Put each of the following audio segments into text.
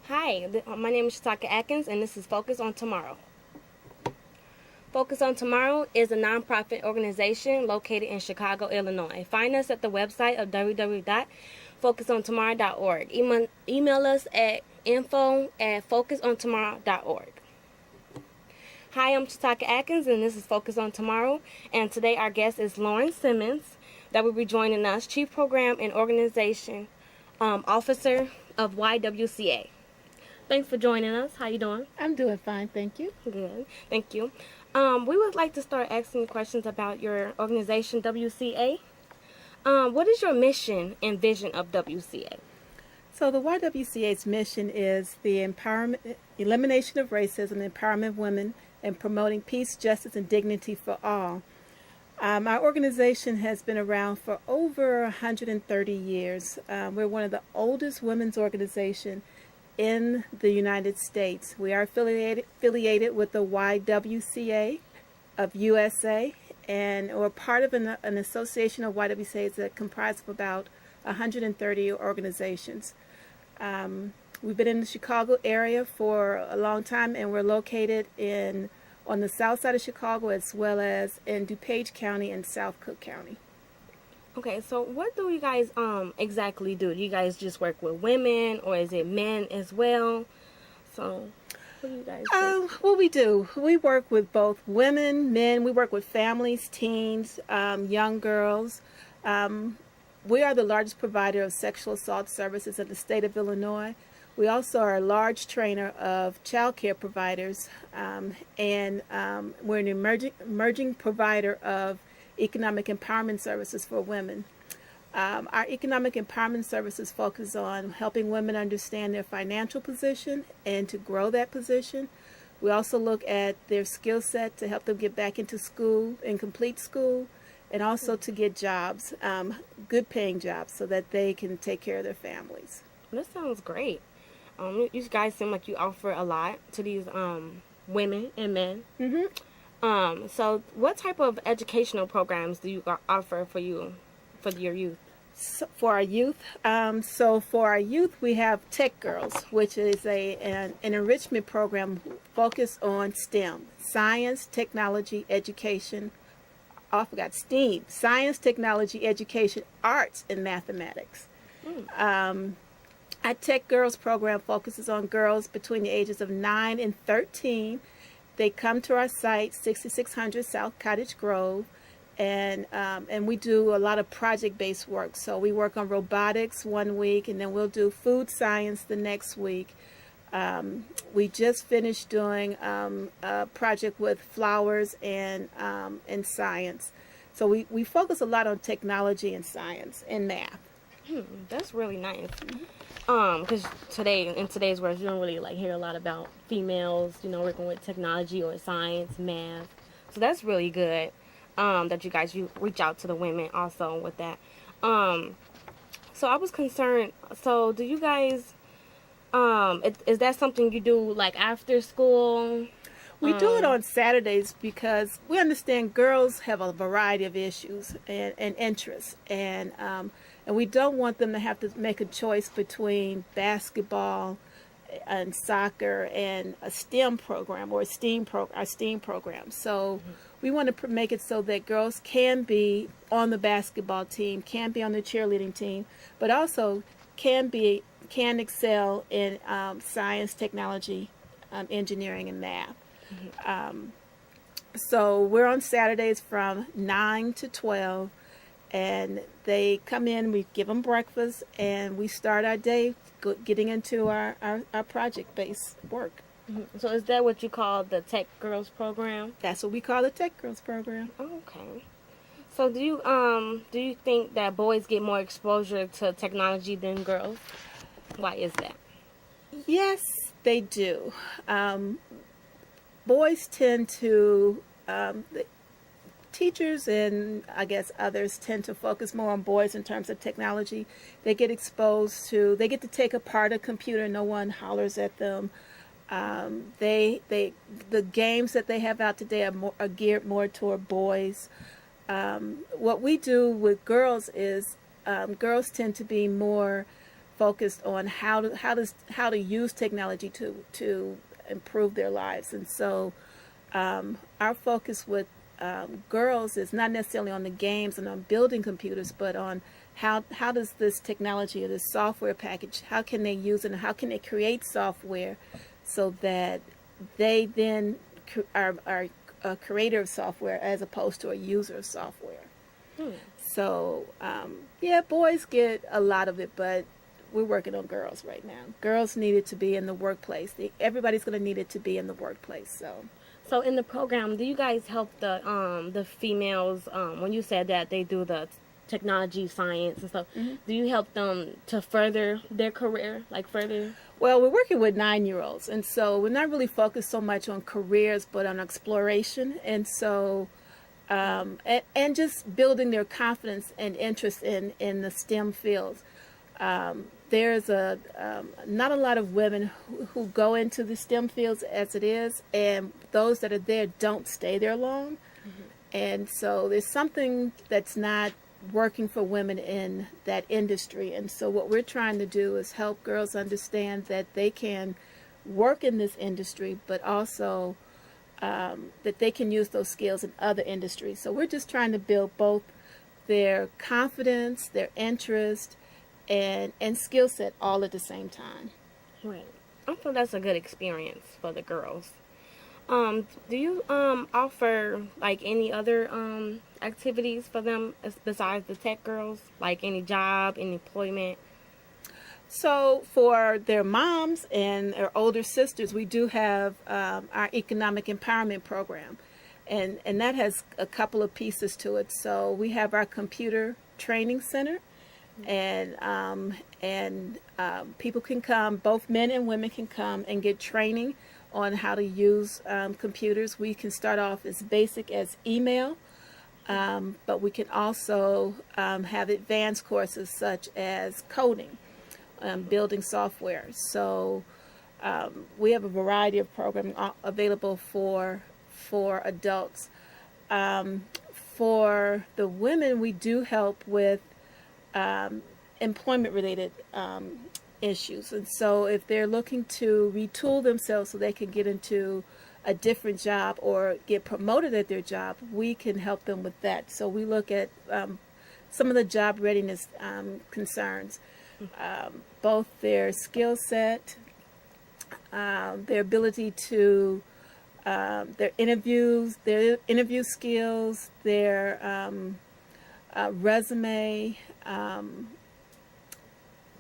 Hi, my name is Shataka Atkins, and this is Focus on Tomorrow. Focus on Tomorrow is a nonprofit organization located in Chicago, Illinois. Find us at the website of www.focusontomorrow.org. Email us at info@focusontomorrow.org. Hi, I'm Shataka Atkins, and this is Focus on Tomorrow. And today our guest is Lauren Simmons, that will be joining us, Chief Program and Organization Officer of YWCA. Thanks for joining us. How you doing? I'm doing fine, thank you. Good. Thank you. We would like to start asking you questions about your organization, WCA. What is your mission and vision of WCA? So the YWCA's mission is the empowerment, elimination of racism, empowerment of women, and promoting peace, justice, and dignity for all. Our organization has been around for over 130 years. We're one of the oldest women's organizations in the United States. We are affiliated with the YWCA of USA, and we're part of an association of YWCAs that comprise of about 130 organizations. We've been in the Chicago area for a long time, and we're located on the south side of Chicago as well as in DuPage County and South Cook County. Okay, so what do you guys exactly do? Do you guys just work with women, or is it men as well? So, what do you guys do? What we do, we work with both women, men. We work with families, teens, young girls. We are the largest provider of sexual assault services in the state of Illinois. We also are a large trainer of child care providers, and we're an emerging provider of economic empowerment services for women. Our economic empowerment services focus on helping women understand their financial position and to grow that position. We also look at their skill set to help them get back into school and complete school, and also to get jobs, good paying jobs, so that they can take care of their families. This sounds great. You guys seem like you offer a lot to these women and men. Mm-hmm. So what type of educational programs do you offer for your youth? So for our youth, we have Tech Girls, which is an enrichment program focused on STEM, science, technology, education. Oh, I forgot STEAM, science, technology, education, arts, and mathematics. Our Tech Girls program focuses on girls between the ages of 9 and 13. They come to our site, 6600 South Cottage Grove, and we do a lot of project-based work. So we work on robotics one week, and then we'll do food science the next week. We just finished doing a project with flowers and science. So we focus a lot on technology and science and math. That's really nice. Because in today's world, you don't really hear a lot about females, working with technology or science, math. So that's really good. That you reach out to the women also with that. So I was concerned. So do you guys, is that something you do after school? We do it on Saturdays because we understand girls have a variety of issues and interests, and we don't want them to have to make a choice between basketball and soccer and a STEM program or our STEAM program. So we want to make it so that girls can be on the basketball team, can be on the cheerleading team, but also can excel in science, technology, engineering, and math. So we're on Saturdays from 9 to 12, and they come in, we give them breakfast, and we start our day getting into our project-based work. So is that what you call the Tech Girls program? That's what we call the Tech Girls program. Okay. So do you think that boys get more exposure to technology than girls? Why is that? Yes, they do. Boys tend to, teachers and I guess others tend to focus more on boys in terms of technology. They get to take apart a computer. No one hollers at them. The games that they have out today are geared more toward boys. What we do with girls is girls tend to be more focused on how to use technology to improve their lives. And so our focus with girls is not necessarily on the games and on building computers, but on how does this technology or this software package, how can they use it and how can they create software so that they then are a creator of software as opposed to a user of software. So yeah, boys get a lot of it, but we're working on girls right now. Girls need it to be in the workplace. Everybody's going to need it to be in the workplace. So in the program, do you guys help the females when you said that they do the technology, science, and stuff? Mm-hmm. Do you help them to further their career, like further? Well, we're working with 9-year-olds, and so we're not really focused so much on careers, but on exploration, and so and just building their confidence and interest in the STEM fields. There's not a lot of women who go into the STEM fields as it is, and those that are there don't stay there long. Mm-hmm. And so there's something that's not working for women in that industry. And so what we're trying to do is help girls understand that they can work in this industry, but also that they can use those skills in other industries. So we're just trying to build both their confidence, their interest, and skill set all at the same time. Right. I feel that's a good experience for the girls. Do you offer like any other activities for them besides the tech girls, like any job, any employment? So for their moms and their older sisters, we do have our economic empowerment program, and that has a couple of pieces to it. So we have our computer training center, and people can come, both men and women can come and get training on how to use computers. We can start off as basic as email, but we can also have advanced courses such as coding, building software. So we have a variety of programming available for adults. For the women, we do help with employment-related issues. And so if they're looking to retool themselves so they can get into a different job or get promoted at their job, we can help them with that. So we look at some of the job readiness concerns, both their skill set, their ability to, their interview skills, their resume,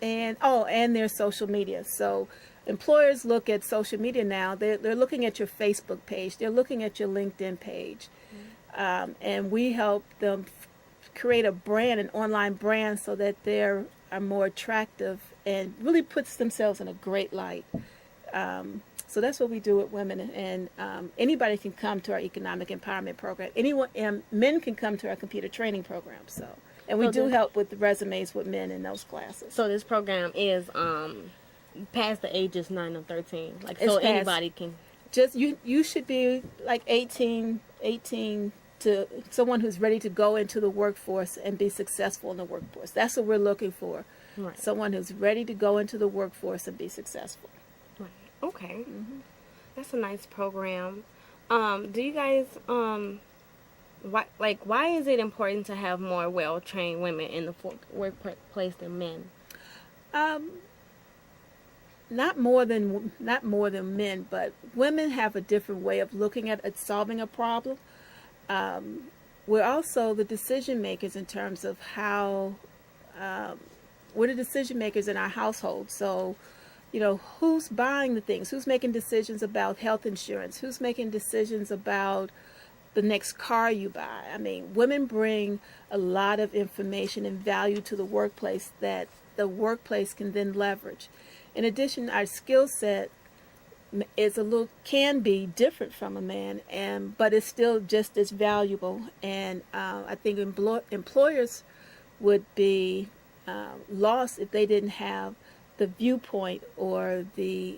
and their social media. So employers look at social media now. They're looking at your Facebook page. They're looking at your LinkedIn page. And we help them create a brand, an online brand, so that they're more attractive and really puts themselves in a great light. So that's what we do with women. And anybody can come to our economic empowerment program. Men can come to our computer training program. And we do help with the resumes with men in those classes. So this program is past the ages 9 or 13. Like, it's so past, anybody can. Just you should be like 18 to someone who's ready to go into the workforce and be successful in the workforce. That's what we're looking for. Right. Someone who's ready to go into the workforce and be successful. Right. Okay. Mm-hmm. That's a nice program. Do you guys why is it important to have more well-trained women in the workplace than men? Not more than men, but women have a different way of looking at solving a problem. We're also the decision makers in terms of how we're the decision makers in our household. So, who's buying the things? Who's making decisions about health insurance? Who's making decisions about the next car you buy? I mean, women bring a lot of information and value to the workplace that the workplace can then leverage. In addition, our skill set can be different from a man, but it's still just as valuable. And I think employers would be lost if they didn't have the viewpoint or the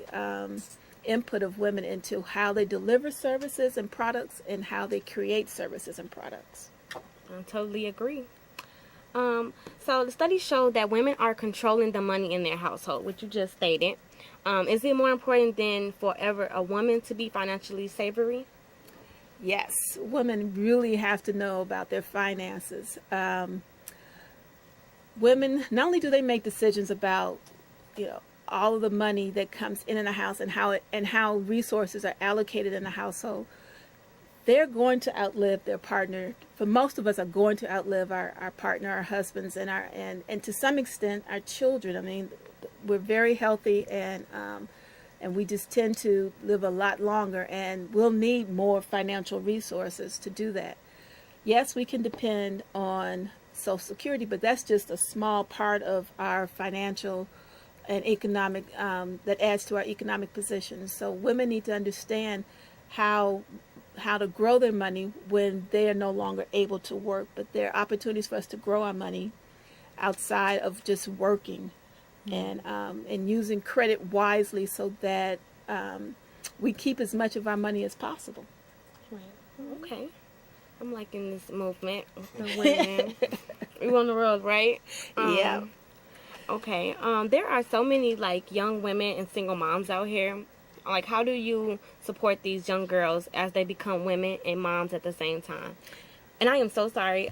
input of women into how they deliver services and products and how they create services and products. I totally agree. So the study showed that women are controlling the money in their household, which you just stated. Is it more important than for ever a woman to be financially savory? Yes, women really have to know about their finances. Women, not only do they make decisions about, you know, all of the money that comes in the house and how resources are allocated in the household, they're going to outlive their partner. For most of us, are going to outlive our partner, our husbands, and to some extent our children. I mean, we're very healthy, and we just tend to live a lot longer, and we'll need more financial resources to do that. Yes, we can depend on Social Security, but that's just a small part of our financial and economic that adds to our economic position. So women need to understand how to grow their money when they are no longer able to work. But there are opportunities for us to grow our money outside of just working, and using credit wisely so that we keep as much of our money as possible. Right. Okay. I'm liking this movement with the women. We on the road, right? Yeah. Okay. There are so many like young women and single moms out here. Like, how do you support these young girls as they become women and moms at the same time? And I am so sorry.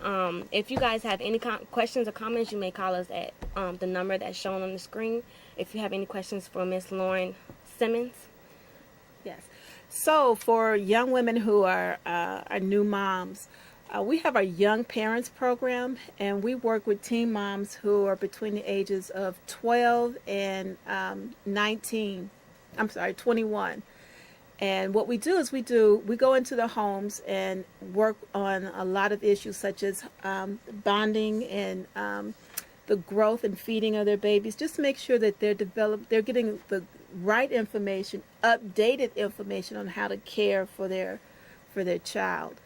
If you guys have any questions or comments, you may call us at the number that's shown on the screen. If you have any questions for Miss Lauren Simmons. Yes. So for young women who are new moms, we have our Young Parents program, and we work with teen moms who are between the ages of 12 and 19. I'm sorry, 21. And what we do is we go into the homes and work on a lot of issues such as bonding and the growth and feeding of their babies. Just make sure that they're getting the right information, updated information on how to care for their child.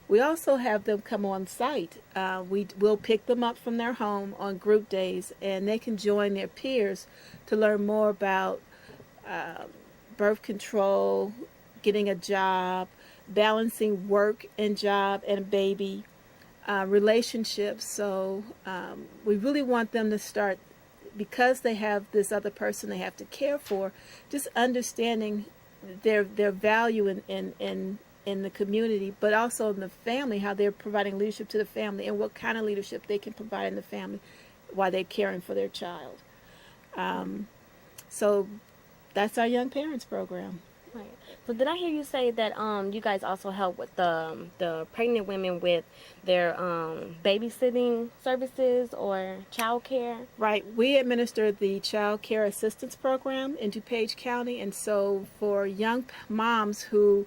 We also have them come on site. We'll pick them up from their home on group days, and they can join their peers to learn more about birth control, getting a job, balancing work and job and baby, relationships. So we really want them to start, because they have this other person they have to care for, just understanding their value in the community, but also in the family, how they're providing leadership to the family and what kind of leadership they can provide in the family while they're caring for their child. So that's our Young Parents program. Right. So did I hear you say that you guys also help with the pregnant women with their babysitting services or child care? Right. We administer the Child Care Assistance Program in DuPage County, and so for young moms who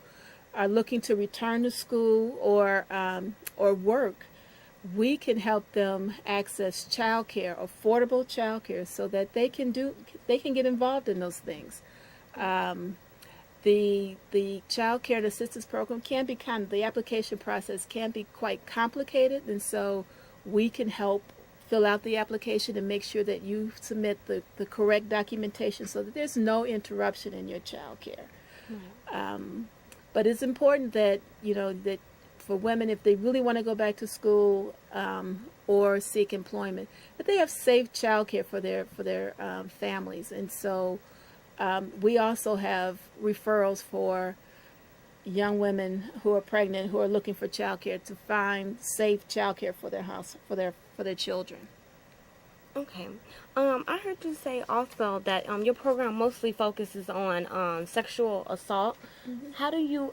are looking to return to school or work, we can help them access child care, affordable child care, so that they can get involved in those things. The child care and assistance program can be the application process can be quite complicated, and so we can help fill out the application and make sure that you submit the correct documentation so that there's no interruption in your child care. But it's important that that for women, if they really want to go back to school or seek employment, that they have safe child care for their families. And so we also have referrals for young women who are pregnant who are looking for child care to find safe child care for their house for their children. Okay. I heard you say also that your program mostly focuses on sexual assault. Mm-hmm. How do you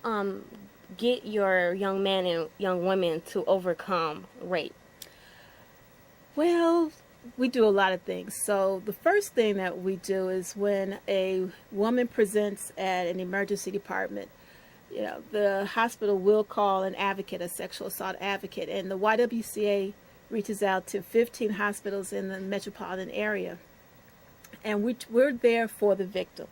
get your young men and young women to overcome rape? Well, we do a lot of things. So the first thing that we do is when a woman presents at an emergency department, the hospital will call an advocate, a sexual assault advocate, and the YWCA reaches out to 15 hospitals in the metropolitan area. And we're there for the victim.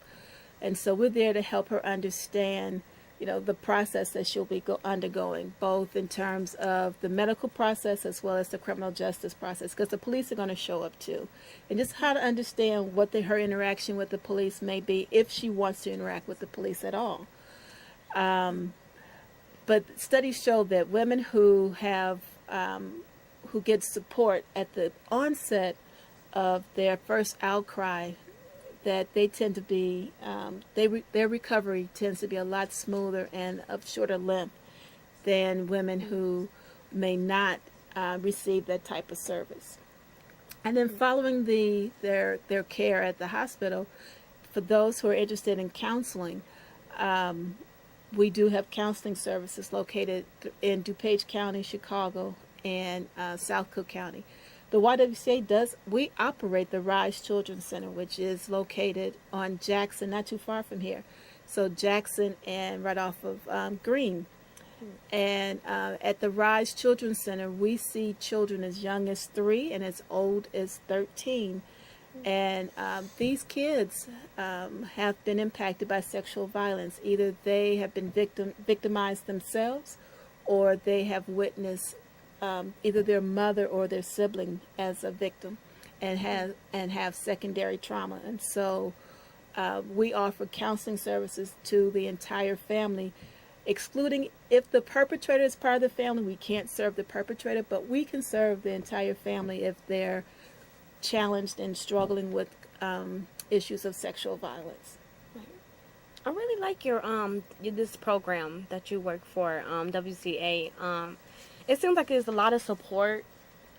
And so we're there to help her understand, the process that she'll be undergoing, both in terms of the medical process as well as the criminal justice process, because the police are going to show up too. And just how to understand what her interaction with the police may be, if she wants to interact with the police at all. But studies show that women who have who get support at the onset of their first outcry, that they tend to be their recovery tends to be a lot smoother and of shorter length than women who may not receive that type of service. And then following their care at the hospital, for those who are interested in counseling, we do have counseling services located in DuPage County, Chicago, and South Cook County. The YWCA we operate the Rise Children's Center, which is located on Jackson, not too far from here. So Jackson and right off of Green. And at the Rise Children's Center, we see children as young as 3 and as old as 13. And these kids have been impacted by sexual violence. Either they have been victimized themselves, or they have witnessed either their mother or their sibling as a victim, and have secondary trauma. And so we offer counseling services to the entire family, excluding if the perpetrator is part of the family. We can't serve the perpetrator, but we can serve the entire family if they're challenged and struggling with issues of sexual violence. I really like your this program that you work for, WCA. It seems like there's a lot of support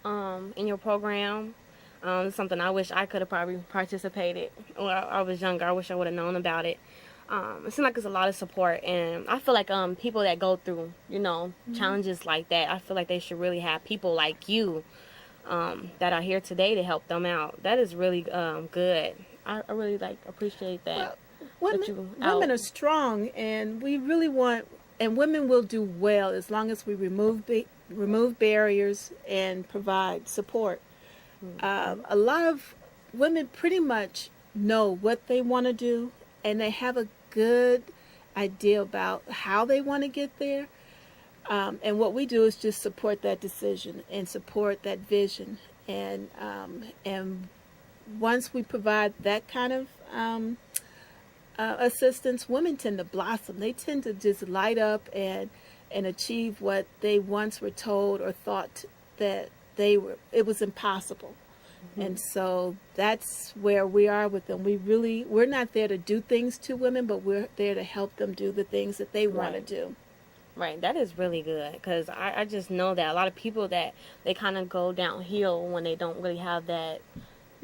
in your program. It's something I wish I could have probably participated. When I was younger, I wish I would have known about it. It seems like there's a lot of support, and I feel like people that go through, challenges like that, I feel like they should really have people like you that are here today to help them out. That is really good. I really appreciate that. Well, women are strong, and we really want, and women will do well as long as we remove barriers and provide support. A lot of women pretty much know what they want to do, and they have a good idea about how they want to get there. And what we do is just support that decision and support that vision. And once we provide that kind of assistance, women tend to blossom. They tend to just light up and achieve what they once were told or thought that it was impossible. Mm-hmm. And so that's where we are with them. We're not there to do things to women, but we're there to help them do the things that they want to do. Right, that is really good, because I just know that a lot of people that they kind of go downhill when they don't really have that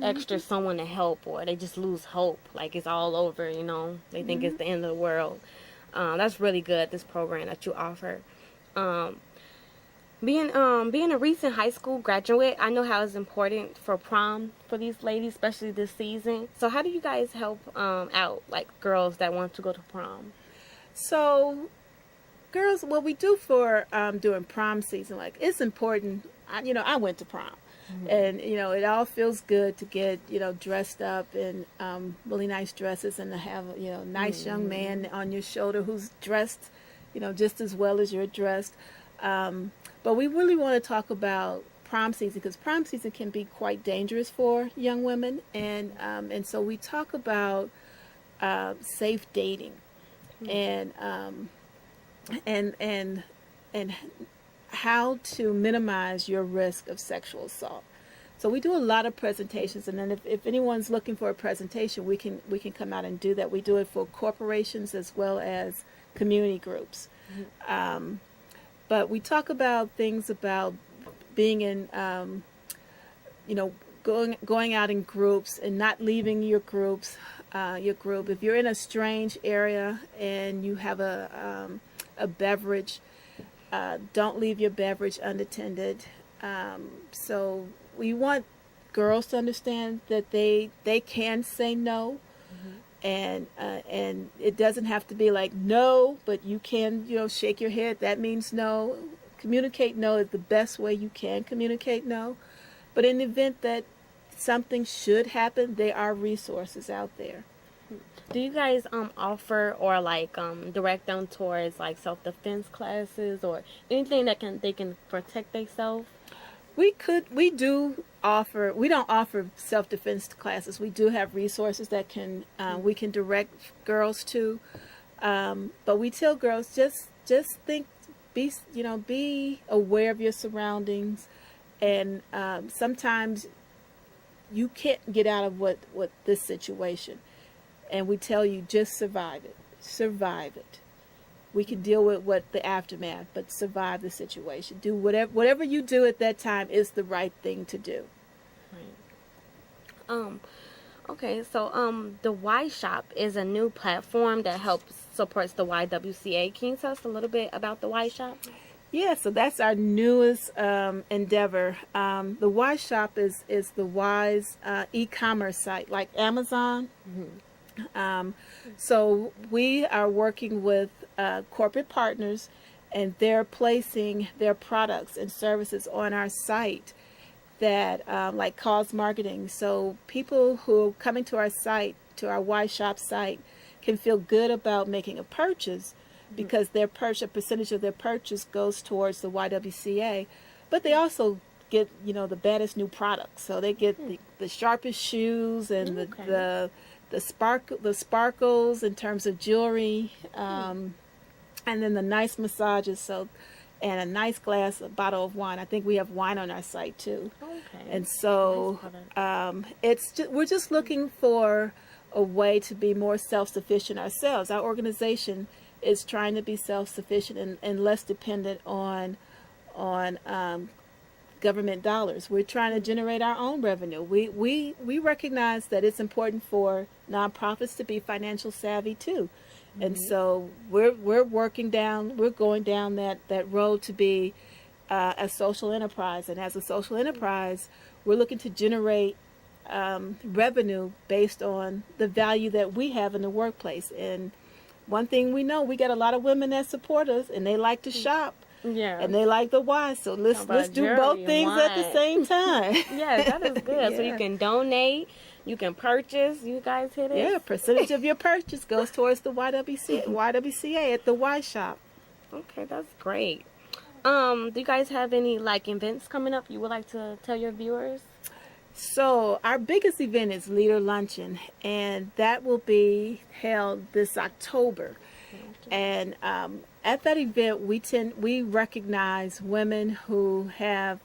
extra someone to help, or they just lose hope, like it's all over, they think it's the end of the world. That's really good, this program that you offer. Being a recent high school graduate, I know how it's important for prom for these ladies, especially this season. So how do you guys help out, like, girls that want to go to prom? So girls, what we do for during prom season, like, it's important. I went to prom. Mm-hmm. And, it all feels good to get, dressed up in really nice dresses, and to have, a nice young man on your shoulder who's dressed, just as well as you're dressed. But we really want to talk about prom season, because prom season can be quite dangerous for young women. And so we talk about safe dating, mm-hmm. and how to minimize your risk of sexual assault. So we do a lot of presentations, and then if anyone's looking for a presentation, we can come out and do that. We do it for corporations as well as community groups. Mm-hmm. But we talk about things about being in, going out in groups and not leaving your group. If you're in a strange area and you have a beverage, don't leave your beverage unattended. So we want girls to understand that they can say no, mm-hmm. and it doesn't have to be like no, but you can shake your head. That means no. Communicate no is the best way you can communicate no. But in the event that something should happen, there are resources out there. Do you guys offer or direct them towards self-defense classes or anything that they can protect themselves? We do offer. We don't offer self-defense classes. We do have resources that we can direct girls to. But we tell girls just think, be aware of your surroundings, And sometimes you can't get out of what this situation. And we tell you, just survive it. Survive it. We can deal with what the aftermath, but survive the situation. Do whatever you do at that time is the right thing to do. Right. Okay, so the Y Shop is a new platform that supports the YWCA. Can you tell us a little bit about the Y Shop? Yeah, so that's our newest endeavor. The Y Shop is the Y's e-commerce site, like Amazon. So we are working with corporate partners, and they're placing their products and services on our site that like cause marketing. So people who are coming to our site, to our Y Shop site, can feel good about making a purchase because a percentage of their purchase goes towards the YWCA, but they also get the baddest new products. So they get the sharpest shoes and the sparkles in terms of jewelry, and then the nice massages. And a nice a bottle of wine. I think we have wine on our site too. Okay. And so we're just looking for a way to be more self-sufficient ourselves. Our organization is trying to be self-sufficient and less dependent on government dollars. We're trying to generate our own revenue. We recognize that it's important for nonprofits to be financial savvy too. And so we're going down that road to be a social enterprise. And as a social enterprise, we're looking to generate revenue based on the value that we have in the workplace. And one thing we know, we got a lot of women that support us, and they like to shop. Yeah. And they like the wine. So let's do both things at the same time. Yes, that is good. Yeah. So you can donate, you can purchase. You guys hit it? Yeah, a percentage of your purchase goes towards the YWCA at the Y Shop. Okay, that's great. Do you guys have any events coming up you would like to tell your viewers? So our biggest event is Leader Luncheon, and that will be held this October. And at that event, we recognize women who have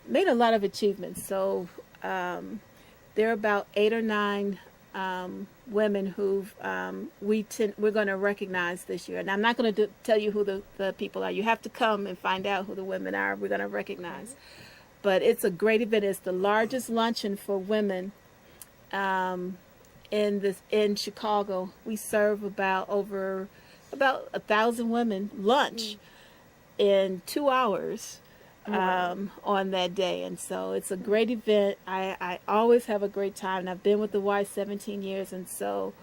made a lot of achievements. So there are about 8 or 9 women who we're going to recognize this year. And I'm not going to tell you who the people are. You have to come and find out who the women are we're going to recognize. But it's a great event. It's the largest luncheon for women in Chicago. We serve about 1,000 women lunch in 2 hours on that day. And so it's a great event. I always have a great time, and I've been with the Y 17 years. And so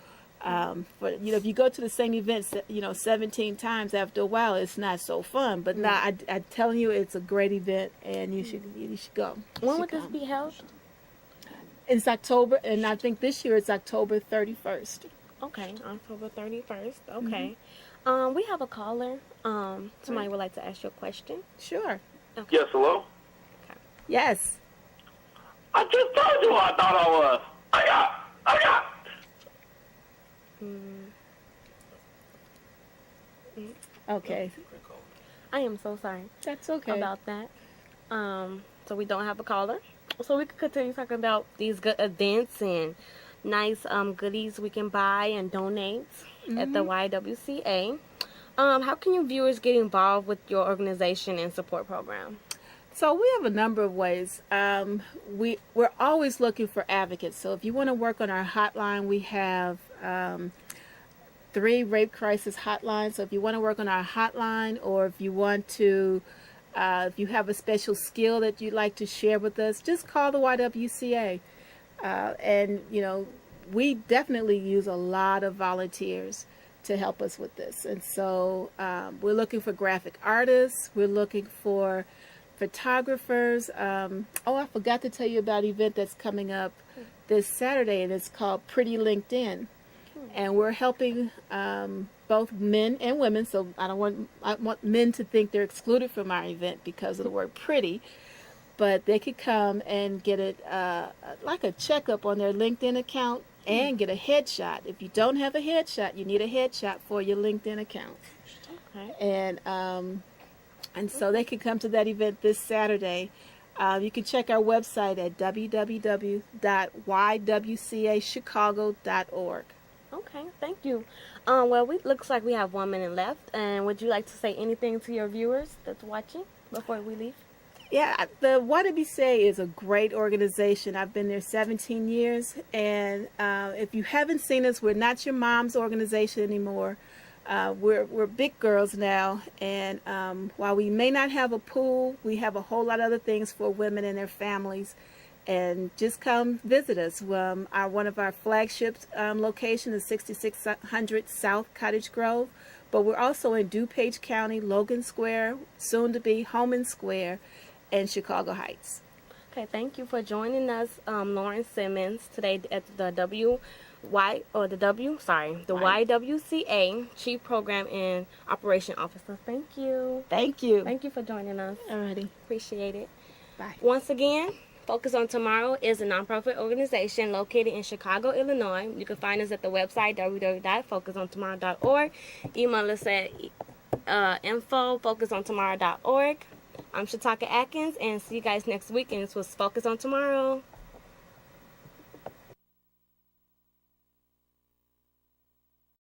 if you go to the same event 17 times, after a while it's not so fun. But now I'm telling you, it's a great event, and you should go. When would this be held? It's October, and I think this year it's October 31st. Okay, October 31st. Okay. We have a caller. Somebody would like to ask you a question. Sure. Okay. Yes, hello? Okay. Yes. I just told you who I thought I was. I got. Okay. I am so sorry. That's okay. About that. So we don't have a caller. So we could continue talking about these good events and nice goodies we can buy and donate at the YWCA. How can your viewers get involved with your organization and support program? So we have a number of ways. We're always looking for advocates. So if you want to work on our hotline, we have 3 rape crisis hotlines. So if you want to work on our hotline, or if you want to, if you have a special skill that you'd like to share with us, just call the YWCA. And we definitely use a lot of volunteers to help us with this. And so we're looking for graphic artists. We're looking for photographers. I forgot to tell you about an event that's coming up this Saturday, and it's called Pretty LinkedIn. And we're helping both men and women. So I want men to think they're excluded from our event because of the word pretty. But they could come and get like a checkup on their LinkedIn account and get a headshot. If you don't have a headshot, you need a headshot for your LinkedIn account. Okay. And And so they can come to that event this Saturday. You can check our website at www.ywcachicago.org. Okay, thank you. Well, we looks like we have 1 minute left. And would you like to say anything to your viewers that's watching before we leave? Yeah, the YWCA is a great organization. I've been there 17 years, and if you haven't seen us, we're not your mom's organization anymore. We're big girls now, and while we may not have a pool, we have a whole lot of other things for women and their families. And just come visit us. One of our flagship locations is 6600 South Cottage Grove, but we're also in DuPage County, Logan Square, soon to be Homan Square, and Chicago Heights. Okay, thank you for joining us, Lauren Simmons, today at the YWCA Chief Program and Operation Officer. Thank you. Thank you. Thank you for joining us. Alrighty. Appreciate it. Bye. Once again, Focus on Tomorrow is a nonprofit organization located in Chicago, Illinois. You can find us at the website www.focusontomorrow.org. Email us at info@focusontomorrow.org. I'm Shataka Atkins, and see you guys next week. And this was Focus on Tomorrow.